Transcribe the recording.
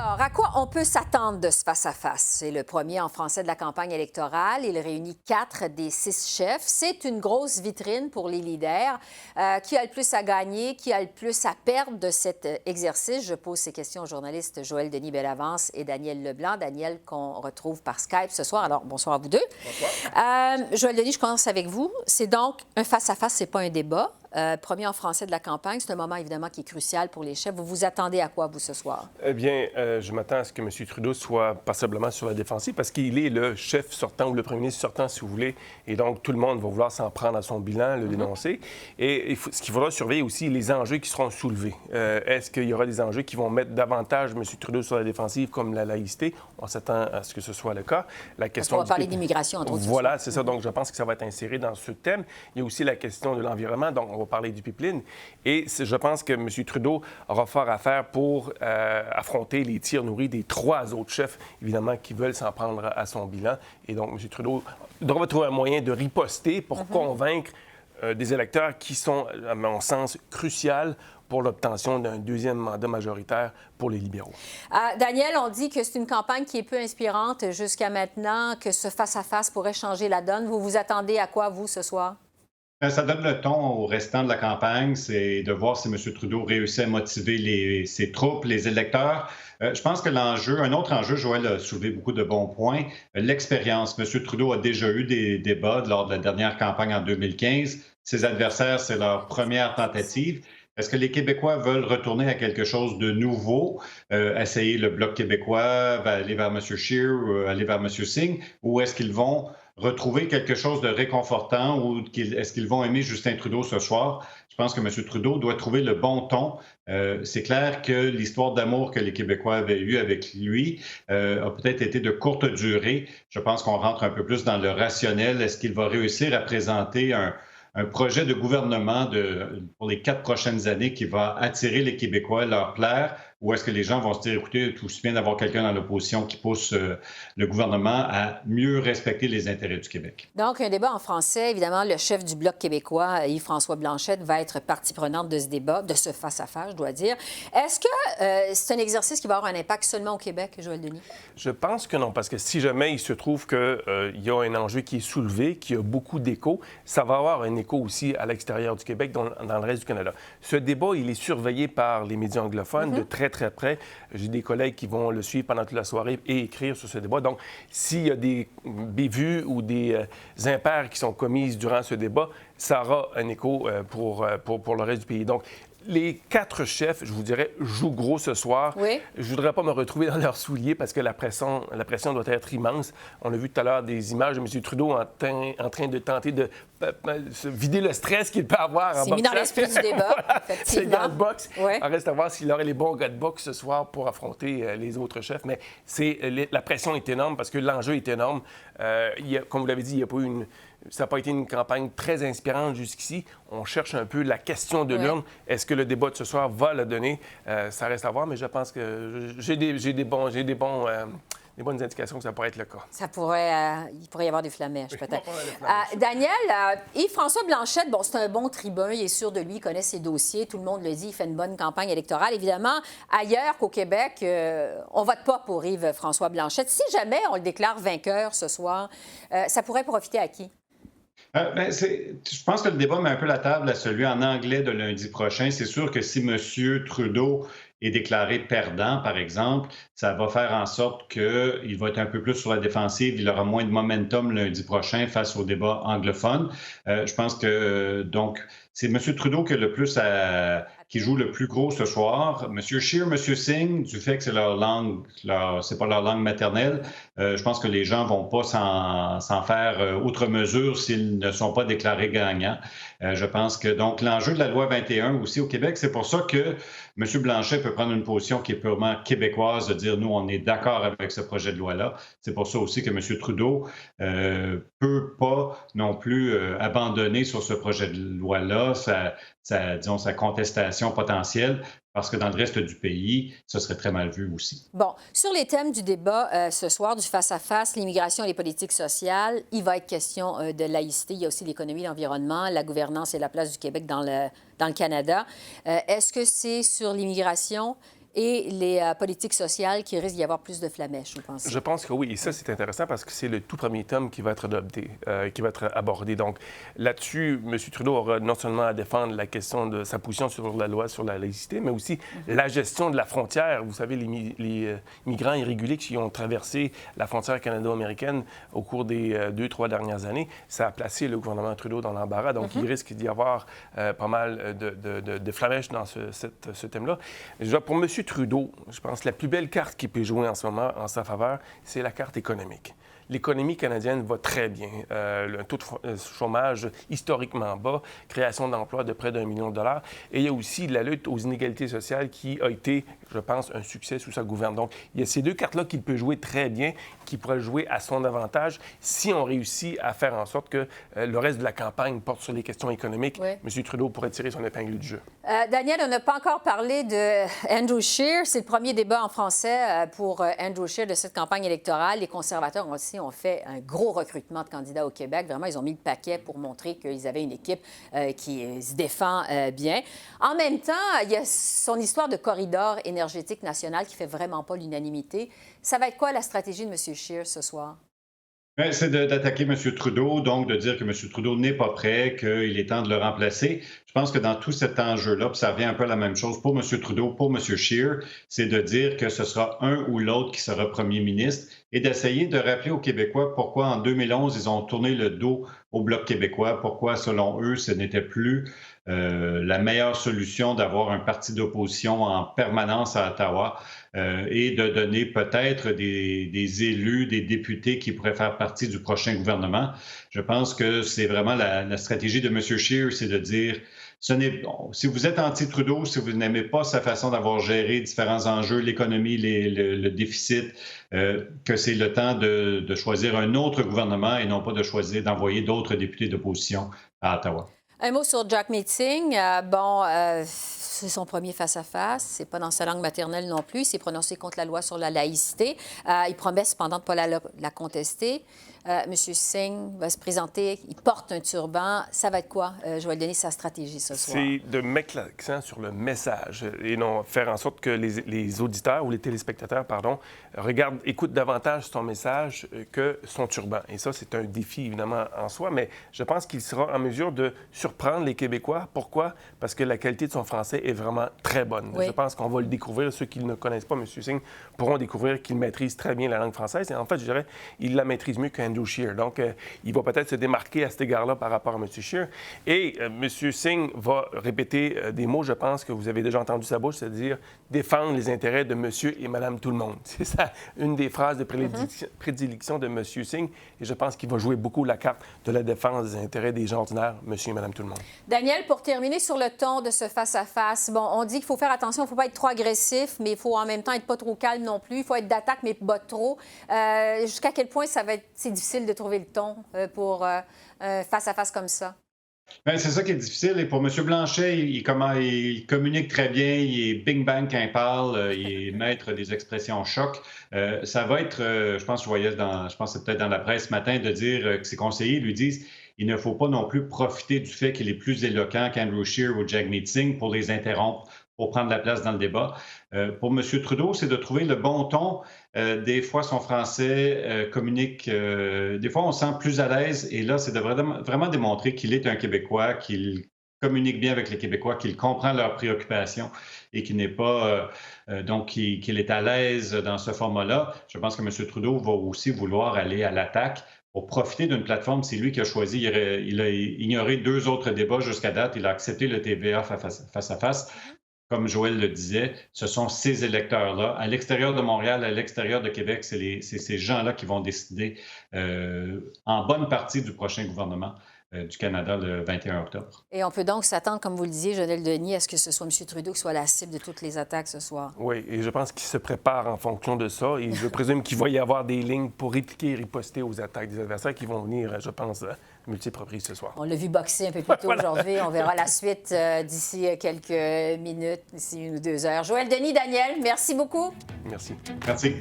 Alors, à quoi on peut s'attendre de ce face-à-face? C'est le premier en français de la campagne électorale. Il réunit 4 des 6 chefs. C'est une grosse vitrine pour les leaders. Qui a le plus à gagner? Qui a le plus à perdre de cet exercice? Je pose ces questions aux journalistes Joël Denis Bellavance et Daniel Leblanc. Daniel, qu'on retrouve par Skype ce soir. Alors, bonsoir à vous deux. Bonsoir. Joël Denis, je commence avec vous. C'est donc un face-à-face, c'est pas un débat. Premier en français de la campagne. C'est un moment, évidemment, qui est crucial pour les chefs. Vous vous attendez à quoi, vous, ce soir? Eh bien, je m'attends à ce que M. Trudeau soit passablement sur la défensive parce qu'il est le chef sortant ou le premier ministre sortant, si vous voulez. Et donc, tout le monde va vouloir s'en prendre à son bilan, le dénoncer. Et ce qu'il faudra surveiller aussi, les enjeux qui seront soulevés. Est-ce qu'il y aura des enjeux qui vont mettre davantage M. Trudeau sur la défensive, comme la laïcité? On s'attend à ce que ce soit le cas. La question on va parler d'immigration, entre autres. Voilà, c'est ça. Donc, je pense que ça va être inséré dans ce thème. Il y a aussi la question de l'environnement. Donc, on va parler du pipeline. Et je pense que M. Trudeau aura fort à faire pour affronter les tirs nourris des 3 autres chefs, évidemment, qui veulent s'en prendre à son bilan. Et donc, M. Trudeau devra trouver un moyen de riposter pour convaincre des électeurs qui sont, à mon sens, cruciaux pour l'obtention d'un deuxième mandat majoritaire pour les libéraux. Daniel, on dit que c'est une campagne qui est peu inspirante jusqu'à maintenant, que ce face-à-face pourrait changer la donne. Vous vous attendez à quoi, vous, ce soir? Ça donne le ton au restant de la campagne, c'est de voir si M. Trudeau réussit à motiver ses troupes, les électeurs. Je pense que un autre enjeu, Joël a soulevé beaucoup de bons points, l'expérience. M. Trudeau a déjà eu des débats lors de la dernière campagne en 2015. Ses adversaires, c'est leur première tentative. Est-ce que les Québécois veulent retourner à quelque chose de nouveau, essayer le Bloc québécois, va aller vers M. Scheer ou aller vers M. Singh, ou est-ce qu'ils vont retrouver quelque chose de réconfortant ou est-ce qu'ils vont aimer Justin Trudeau ce soir? Je pense que M. Trudeau doit trouver le bon ton. C'est clair que l'histoire d'amour que les Québécois avaient eue avec lui a peut-être été de courte durée. Je pense qu'on rentre un peu plus dans le rationnel. Est-ce qu'il va réussir à présenter un projet de gouvernement pour les 4 prochaines années qui va attirer les Québécois, leur plaire, ou est-ce que les gens vont se dire, écoutez, tout aussi bien d'avoir quelqu'un dans l'opposition qui pousse le gouvernement à mieux respecter les intérêts du Québec? Donc, un débat en français. Évidemment, le chef du Bloc québécois, Yves-François Blanchet, va être partie prenante de ce débat, de ce face-à-face, je dois dire. Est-ce que c'est un exercice qui va avoir un impact seulement au Québec, Joël Denis? Je pense que non, parce que si jamais il se trouve qu'il y a un enjeu qui est soulevé, qui a beaucoup d'écho, ça va avoir un écho aussi à l'extérieur du Québec, dans le reste du Canada. Ce débat, il est surveillé par les médias anglophones de très, très près. J'ai des collègues qui vont le suivre pendant toute la soirée et écrire sur ce débat. Donc, s'il y a des bévues ou des impairs qui sont commises durant ce débat, ça aura un écho pour le reste du pays. Donc, les 4 chefs, je vous dirais, jouent gros ce soir. Oui. Je ne voudrais pas me retrouver dans leurs souliers parce que la pression doit être immense. On a vu tout à l'heure des images de M. Trudeau en train de tenter de se vider le stress qu'il peut avoir en boxe. C'est mis dans l'esprit du débat, voilà, effectivement. c'est dans le boxe. Oui. On reste à voir s'il aurait les bons gars de boxe ce soir pour affronter les autres chefs. Mais la pression est énorme parce que l'enjeu est énorme. Comme vous l'avez dit, il n'y a pas eu ça n'a pas été une campagne très inspirante jusqu'ici. On cherche un peu la question de l'urne. Est-ce que le débat de ce soir va le donner? Ça reste à voir, mais je pense que j'ai des bonnes indications que ça pourrait être le cas. Il pourrait y avoir des flamèches, peut-être. Daniel, Yves-François Blanchet, bon, c'est un bon tribun, il est sûr de lui, il connaît ses dossiers, tout le monde le dit, il fait une bonne campagne électorale. Évidemment, ailleurs qu'au Québec, on vote pas pour Yves-François Blanchet. Si jamais on le déclare vainqueur ce soir, ça pourrait profiter à qui? Je pense que le débat met un peu la table à celui en anglais de lundi prochain. C'est sûr que si M. Trudeau est déclaré perdant, par exemple, ça va faire en sorte qu'il va être un peu plus sur la défensive. Il aura moins de momentum lundi prochain face au débat anglophone. Je pense que, donc, c'est M. Trudeau qui joue le plus gros ce soir. M. Scheer, M. Singh, du fait que c'est leur langue, c'est pas leur langue maternelle, je pense que les gens vont pas s'en faire outre mesure s'ils ne sont pas déclarés gagnants. Je pense que, donc, l'enjeu de la loi 21 aussi au Québec, c'est pour ça que M. Blanchet peut prendre une position qui est purement québécoise, de dire, nous, on est d'accord avec ce projet de loi-là. C'est pour ça aussi que M. Trudeau peut pas non plus abandonner sur ce projet de loi-là sa contestation potentielle, parce que dans le reste du pays, ce serait très mal vu aussi. Bon, sur les thèmes du débat ce soir, du face-à-face, l'immigration et les politiques sociales, il va être question de laïcité. Il y a aussi l'économie, l'environnement, la gouvernance et la place du Québec dans le Canada. Est-ce que c'est sur l'immigration et les politiques sociales qui risquent d'y avoir plus de flamèches, vous pensez? Je pense que oui. Et ça, c'est intéressant parce que c'est le tout premier tome qui va être adopté, qui va être abordé. Donc, là-dessus, M. Trudeau aura non seulement à défendre la question de sa position sur la loi sur la laïcité, mais aussi la gestion de la frontière. Vous savez, les migrants irréguliers qui ont traversé la frontière canado-américaine au cours des 2-3 dernières années, ça a placé le gouvernement Trudeau dans l'embarras. Donc, il risque d'y avoir pas mal de flamèches dans ce thème-là. Pour M. Trudeau, je pense que la plus belle carte qu'il peut jouer en ce moment en sa faveur, c'est la carte économique. L'économie canadienne va très bien. Le taux de chômage historiquement bas, création d'emplois de près d'1 million de dollars. Et il y a aussi la lutte aux inégalités sociales qui a été, je pense, un succès sous sa gouverne. Donc, il y a ces deux cartes-là qu'il peut jouer très bien, qui pourraient jouer à son avantage si on réussit à faire en sorte que le reste de la campagne porte sur les questions économiques. Oui. M. Trudeau pourrait tirer son épingle du jeu. Daniel, on n'a pas encore parlé de Andrew Scheer. C'est le premier débat en français pour Andrew Scheer de cette campagne électorale. Les conservateurs aussi ont fait un gros recrutement de candidats au Québec. Vraiment, ils ont mis le paquet pour montrer qu'ils avaient une équipe qui se défend bien. En même temps, il y a son histoire de corridor énergétique national qui fait vraiment pas l'unanimité. Ça va être quoi la stratégie de M. Scheer ce soir? C'est d'attaquer M. Trudeau, donc de dire que M. Trudeau n'est pas prêt, qu'il est temps de le remplacer. Je pense que dans tout cet enjeu-là, puis ça revient un peu à la même chose pour M. Trudeau, pour M. Scheer, c'est de dire que ce sera un ou l'autre qui sera premier ministre et d'essayer de rappeler aux Québécois pourquoi en 2011, ils ont tourné le dos au Bloc québécois, pourquoi, selon eux, ce n'était plus la meilleure solution d'avoir un parti d'opposition en permanence à Ottawa et de donner peut-être des élus, des députés qui pourraient faire partie du prochain gouvernement. Je pense que c'est vraiment la stratégie de M. Scheer, c'est de dire si vous êtes anti-Trudeau, si vous n'aimez pas sa façon d'avoir géré différents enjeux, l'économie, le déficit, que c'est le temps de choisir un autre gouvernement et non pas de choisir d'envoyer d'autres députés d'opposition à Ottawa. Un mot sur Jack Meeting. C'est son premier face-à-face. C'est pas dans sa langue maternelle non plus. Il s'est prononcé contre la loi sur la laïcité. Il promet cependant de ne pas la contester. M. Singh va se présenter. Il porte un turban. Ça va être quoi, Joël Denis, sa stratégie ce soir? C'est de mettre l'accent sur le message et non faire en sorte que les auditeurs ou les téléspectateurs, écoutent davantage son message que son turban. Et ça, c'est un défi, évidemment, en soi, mais je pense qu'il sera en mesure de surprendre les Québécois. Pourquoi? Parce que la qualité de son français est vraiment très bonne. Oui. Je pense qu'on va le découvrir. Ceux qui ne connaissent pas M. Singh pourront découvrir qu'il maîtrise très bien la langue française. Et en fait, je dirais, il la maîtrise mieux qu'Andrew Scheer. Donc, il va peut-être se démarquer à cet égard-là par rapport à M. Scheer. Et M. Singh va répéter des mots, je pense, que vous avez déjà entendu sa bouche, c'est-à-dire défendre les intérêts de Monsieur et Madame Tout-le-Monde. C'est ça, une des phrases de prédilection de M. Singh. Et je pense qu'il va jouer beaucoup la carte de la défense des intérêts des gens ordinaires, Monsieur et Madame Tout-le-Monde. Daniel, pour terminer sur le ton de ce face-à-face, bon, on dit qu'il faut faire attention, il ne faut pas être trop agressif, mais il faut en même temps être pas trop calme non plus. Il faut être d'attaque, mais pas trop. Jusqu'à quel point c'est difficile de trouver le ton pour un face-à-face comme ça? Bien, c'est ça qui est difficile. Et pour M. Blanchet, il communique très bien. Il est bing-bang quand il parle. Il est maître des expressions choc. Ça va être, je pense que c'est peut-être dans la presse ce matin, de dire que ses conseillers lui disent il ne faut pas non plus profiter du fait qu'il est plus éloquent qu'Andrew Scheer ou Jack Meeting pour les interrompre, pour prendre la place dans le débat. Pour M. Trudeau, c'est de trouver le bon ton. Des fois, son français communique. Des fois, on se sent plus à l'aise. Et là, c'est de vraiment démontrer qu'il est un Québécois, qu'il communique bien avec les Québécois, qu'il comprend leurs préoccupations et qu'il n'est pas... qu'il est à l'aise dans ce format-là. Je pense que M. Trudeau va aussi vouloir aller à l'attaque pour profiter d'une plateforme. C'est lui qui a choisi. Il a ignoré 2 autres débats jusqu'à date. Il a accepté le TVA face-à-face. Comme Joël le disait, ce sont ces électeurs-là. À l'extérieur de Montréal, à l'extérieur de Québec, c'est ces gens-là qui vont décider en bonne partie du prochain gouvernement du Canada le 21 octobre. Et on peut donc s'attendre, comme vous le disiez, Joël Denis, à ce que ce soit M. Trudeau qui soit la cible de toutes les attaques ce soir. Oui, et je pense qu'il se prépare en fonction de ça. Et je présume qu'il va y avoir des lignes pour répliquer et riposter aux attaques des adversaires qui vont venir, je pense, multiples reprises ce soir. On l'a vu boxer un peu plus tôt aujourd'hui. On verra la suite d'ici quelques minutes, d'ici 1 ou 2 heures. Joël Denis, Daniel, merci beaucoup. Merci. Merci.